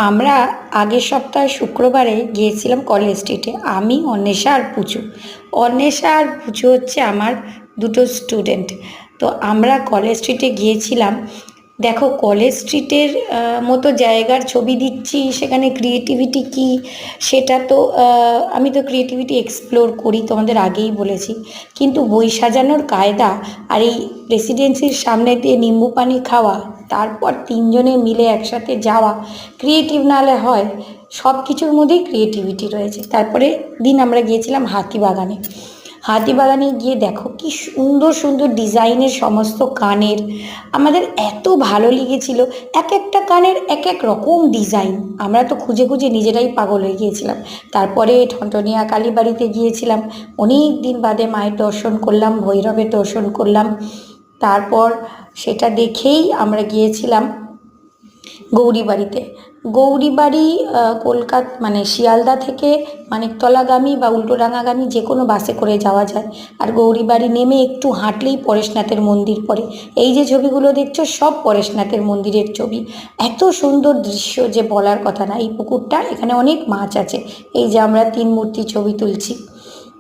আমরা আগের সপ্তাহে শুক্রবারে গিয়েছিলাম কলেজ স্ট্রিটে। আমি, অন্বেষা আর পুচু। অন্বেষা আর পুচু হচ্ছে আমার দুটো স্টুডেন্ট। তো আমরা কলেজ স্ট্রিটে গিয়েছিলাম। দেখো, কলেজ স্ট্রিটের মতো জায়গার ছবি দিচ্ছি, সেখানে ক্রিয়েটিভিটি কী সেটা তো আমি তো ক্রিয়েটিভিটি এক্সপ্লোর করি, তোমাদের আগেই বলেছি। কিন্তু বই সাজানোর কায়দা আর এই প্রেসিডেন্সির সামনে দিয়ে নিম্বু পানি খাওয়া, তারপর তিনজনে মিলে একসাথে যাওয়া, ক্রিয়েটিভ নাহলে হয়? সব কিছুর মধ্যেই ক্রিয়েটিভিটি রয়েছে। তারপরে দিন আমরা গিয়েছিলাম হাতিবাগানে। হাতিবাগানে গিয়ে দেখো কি সুন্দর সুন্দর ডিজাইনের সমস্ত কানের, আমাদের এত ভালো লেগেছিল। এক একটা কানের এক এক রকম ডিজাইন, আমরা তো খুঁজে খুঁজে নিজেরাই পাগল হয়ে গিয়েছিলাম। তারপরে ঠনঠনিয়া কালীবাড়িতে গিয়েছিলাম, অনেক দিন বাদে মায়ের দর্শন করলাম, ভৈরবের দর্শন করলাম। তারপর সেটা দেখেই আমরা গিয়েছিলাম গৌরীবাড়িতে। গৌরীবাড়ি কলকাতা মানে শিয়ালদা থেকে মানিকতলাগামী বা উল্টোডাঙাগামী যে কোনো বাসে করে যাওয়া যায়। আর গৌরীবাড়ি নেমে একটু হাঁটলেই পরেশনাথের মন্দির পড়ে। এই যে ছবিগুলো দেখছো সব পরেশনাথের মন্দিরের ছবি। এত সুন্দর দৃশ্য যে বলার কথা না। এই পুকুরটা, এখানে অনেক মাছ আছে। এই যে আমরা তিন মূর্তি ছবি তুলছি,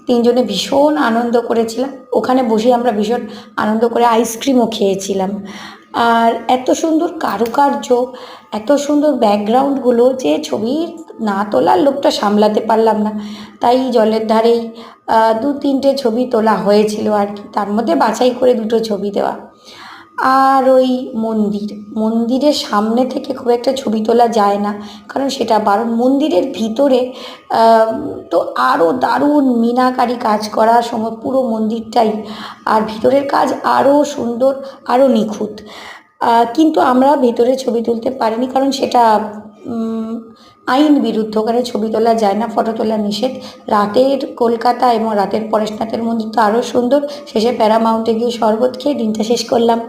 তিনজনে ভীষণ আনন্দ করেছিলাম। ওখানে বসে আমরা ভীষণ আনন্দ করে আইসক্রিমও খেয়েছিলাম। আর এত সুন্দর কারুকার্য, এত সুন্দর ব্যাকগ্রাউন্ডগুলো যে ছবি না তোলার লোভটা সামলাতে পারলাম না। তাই জলের ধারেই দু তিনটে ছবি তোলা হয়েছিল আর কি, তার মধ্যে বাছাই করে দুটো ছবি দেওয়া। আর ওই মন্দিরের সামনে থেকে খুব একটা ছবি তোলা যায় না, কারণ সেটা বারণ। মন্দিরের ভিতরে তো আরও দারুণ মিনাকারি কাজ করা পুরো মন্দিরটাই। আর ভিতরের কাজ আরও সুন্দর, আরও নিখুঁত। কিন্তু আমরা ভেতরে ছবি তুলতে পারিনি, কারণ সেটা আইন বিরুদ্ধ, ওখানে ছবি তোলা যায় না, ফটো তোলা নিষেধ। রাতের কলকাতা এবং রাতের পরেশনাথের মন্দির তো আরও সুন্দর। শেষে প্যারামাউন্টে গিয়ে শরবত খেয়ে দিনটা শেষ করলাম।